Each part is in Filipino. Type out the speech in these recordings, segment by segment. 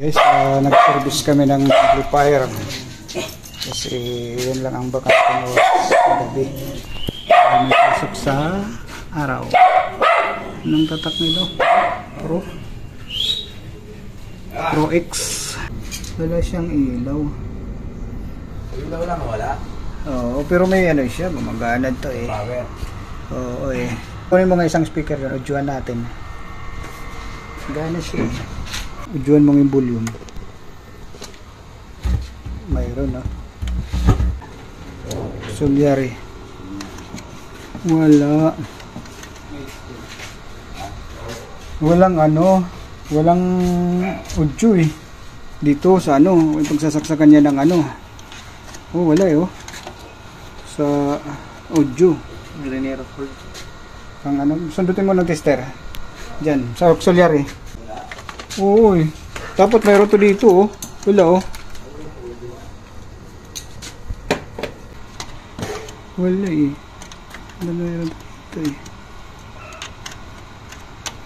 Guys, nag-service kami ng amplifier kasi yun lang ang bakante ko sa gabi. May pasok sa araw. Anong tatak nito? Pro X. Wala siyang ilaw. Ilaw lang wala? Oo, pero may ano siya, gumagana to eh. Power. Oo eh. Kunin mo nga isang speaker yun, audyoan natin. Gana siya eh. Audyoan mo yung volume. Mayroon ah. Sulyari. Wala. Walang ano, walang audio eh. Dito sa ano, yung pagsasaksakan niya ng ano. Oh, wala eh oh. Sa audio. Linear cord. Ang ano, sundutin mo ng tester. Diyan, sa auxiliary. Oo eh. Dapat mayroon to dito oh. Wala oh. Wala eh. Wala mayroon dito eh.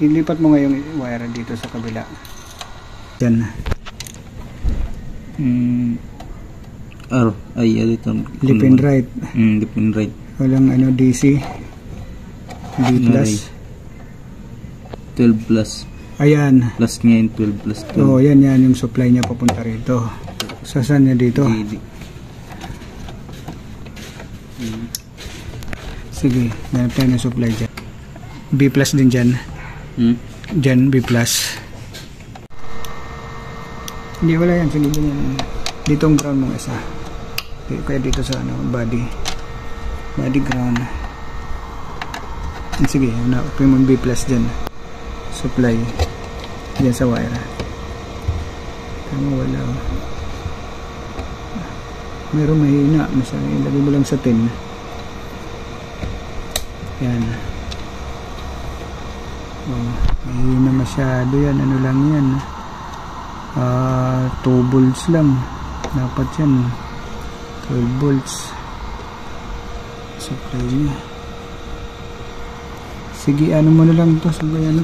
Ilipat mo nga yung wire dito sa kabila. Yan. Ay, ito. Left and right. Left and right. Walang ano, DC. D plus. 12 plus. Ayan. Plus ngayon 12 plus 12. Oh, yan yung supply niya papunta rito. Saan niya dito? Sige, meron tayo ng supply dyan. B plus din dyan. Dyan, B plus. Hindi, wala yan. Sige, yan. Dito ang ground mong isa. Kaya dito sa ano, body ground. Sige, na-open mo B plus dyan. Supply. Dyan sa wire. Tama, wala. Meron mahina. Ilagay mo lang sa 10. Yan. Oh, mahina masyado yan. Ano lang yan? 2 volts lang. Dapat yan. 12 volts. Supply niya. Sige, ano mo na lang ito. Sabay ano.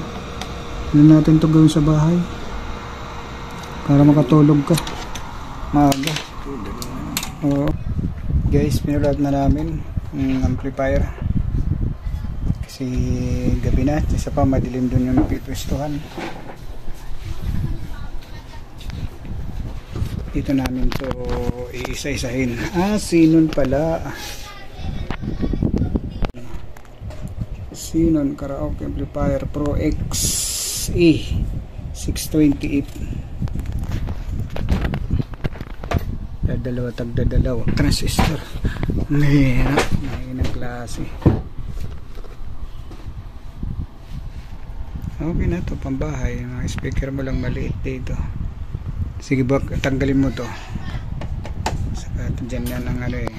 Ano natin ito gawin sa bahay. Para makatulog ka. Maaga. Oo. Guys, pinulad na namin ang amplifier. Kasi gabi na. Isa pa madilim dun yung pipwestuhan. Dito namin to iisa-isahin. Sinon pala. Sinon Karaoke Amplifier Pro XE 628. Tagdadalawa transistor. Mahirap klase. Okay na to, pambahay. Mga speaker mo lang maliit dito. Sige, tanggalin mo to. Saka dyan yan ang ano eh.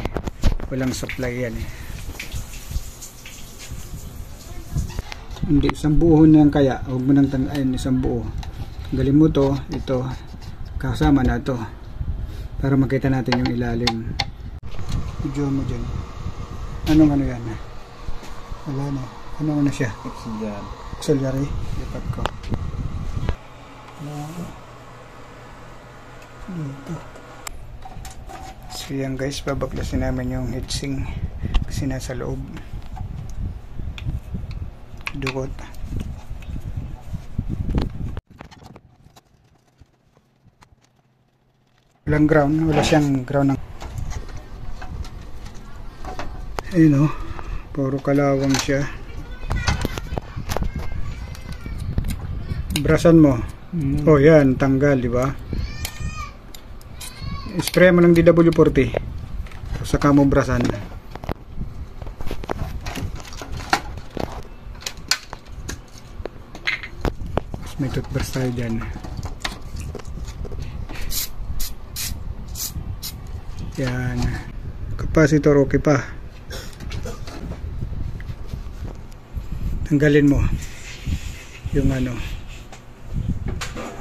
Walang supply yan eh. Hindi, isang buo na kaya. Huwag mo nang ayun, isang buo. Tanggalin mo to, ito. Kasama na to. Para makita natin yung ilalim. Video mo dyan. Anong ano yan? Wala na. Ano na siya? Auxiliary. Lipat ko. Dito. So yan guys, babaklasin namin yung heatsink kasi nasa loob. Dukot. Walang ground, wala siyang ground ng ayun o, puro kalawang siya. Brasan mo. Oh yan, tanggal, di ba? Spray mo ng DW40. Saka mo brasan. May toothbrush tayo dyan. Yan. Capacitor okay pa. Tanggalin mo yung ano,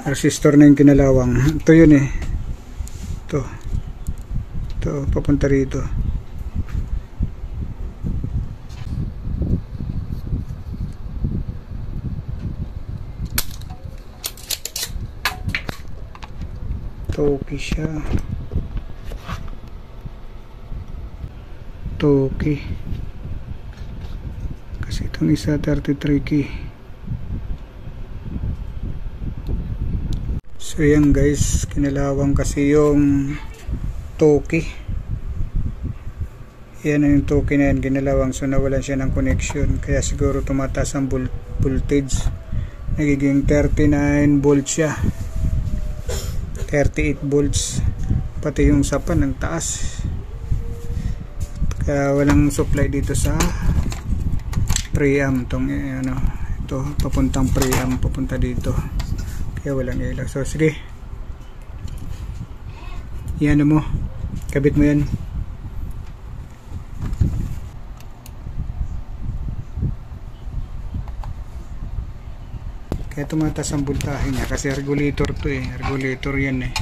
resistor na yung kinalawang. Ito yun eh. Ito papunta rito. Toki siya. Toki. Kasi itong isa 33K. So yan guys, kinalawang kasi yung Toki. Yan yung Toki na yan, ginalawang, so nawalan siya ng connection, kaya siguro tumataas ang voltage. Nagiging 39 volts siya, 38 volts, pati yung sapan ng taas, kaya walang supply dito sa preamp. Tong ano, ito papuntang preamp, papunta dito, kaya walang ilaw. So sige, yan mo, kabit mo yan. Kaya tumataas ang voltahe niya kasi regulator to eh, regulator yan eh,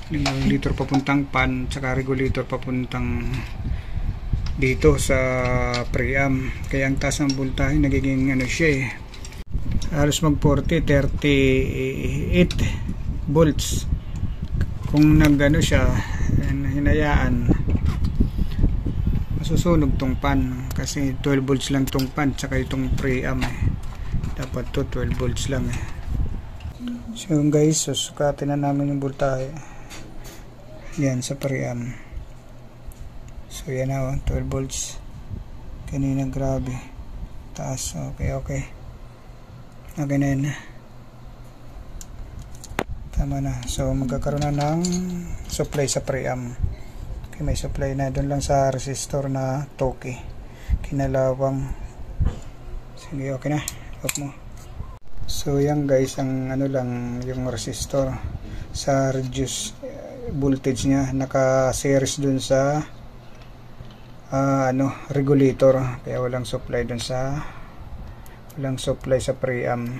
regulator papuntang pan, tsaka regulator papuntang dito sa preamp, kaya ang taas ng voltahe nagiging ano siya eh, halos mag 38 volts. Kung nagano siya, hinayaan, masusunog tong pan kasi 12 volts lang tong pan, tsaka itong preamp eh, dapat to 12 volts lang eh. So guys, susukatin na namin yung voltahe yan sa preamp. So yan na, 12 volts kanina, grabe taas. Okay okay na yan, tama na. So magkakaroon na ng supply sa preamp. Okay, may supply na doon lang sa resistor na Toki, kinalawang. Sige, okay na, off mo. So yan guys, ang ano lang yung resistor sa reduce voltage niya, naka series dun sa ano, regulator, kaya walang supply dun sa, walang supply sa preamp.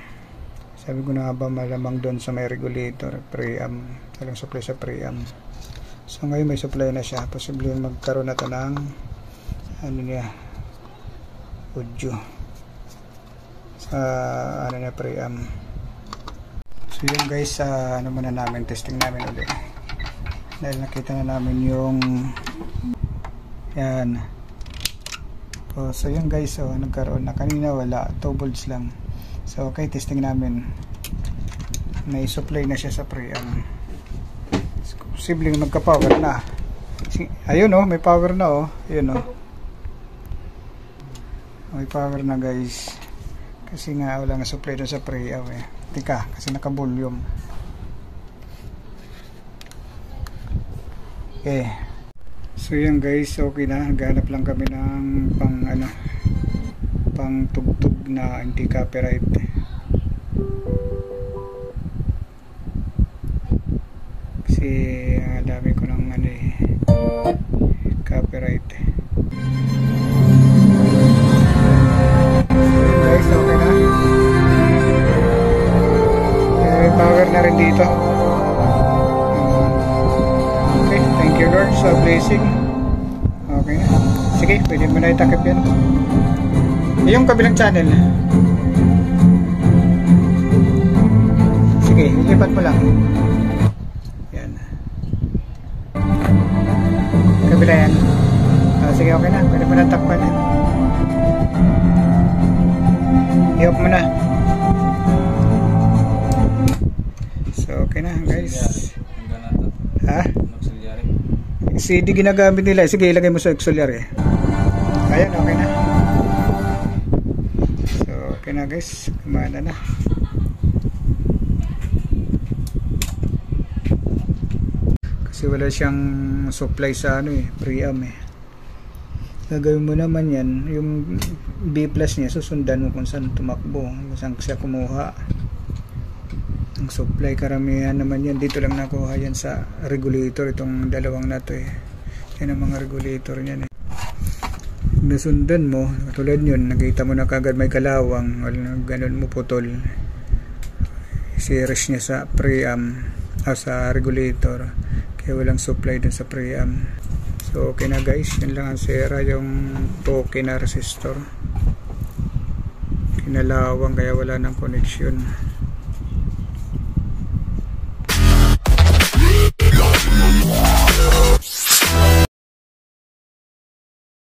Sabi ko na nga ba, malamang dun sa may regulator preamp, walang supply sa preamp. So ngayon may supply na siya, posible magkaroon na to ng ano niya, audio sa ano na preamp. So yun guys, ano muna namin, testing namin ulit dahil nakita na namin yung yan. So yun guys, so nagkaroon na, kanina wala, 2 volts lang. So okay, testing namin, may supply na siya sa preamp, posibleng magka-power na. Ayun oh, may power na oh, ayun oh, may power na guys, kasi nga wala nga supply doon sa preamp eh. Tika, kasi naka-volume. Okay, so yan guys, okay na. Naghanap lang kami ng pang ano, pang tugtog na anti-copyright. Kasi dami ko ng ano eh, copyright. Guys, okay na. May power na rin dito. Okay, thank you Lord sa blessing. Okay na. Sige, pwede mo na itakip yan. Yung kabilang channel. Sige, ilipat mo lang. Yan. Kabila yan. Sige, okay na. Pwede mo na takpan yan. I-off mo na. So, okay na guys. Ha? CD ginagamit nila. Sige, ilagay mo sa auxiliary. Ayan, okay na. So, okay na guys. Kumana na. Kasi wala siyang supply sa ano eh, preamp eh. Gagawin mo naman yan, yung B plus niya, susundan mo kung saan tumakbo, kung saan siya kumuha ang supply. Karamihan naman yan, dito lang nakuha yan sa regulator, itong dalawang na to eh. Yan ang mga regulator niyan eh. Nasundan mo, katulad yun, nakita mo na kagad may kalawang, ganun mo putol, series niya sa preamp sa regulator, kaya walang supply dun sa preamp. So okay na guys, yun lang ang sira, yung Toki na resistor, kinalawang kaya wala ng connection.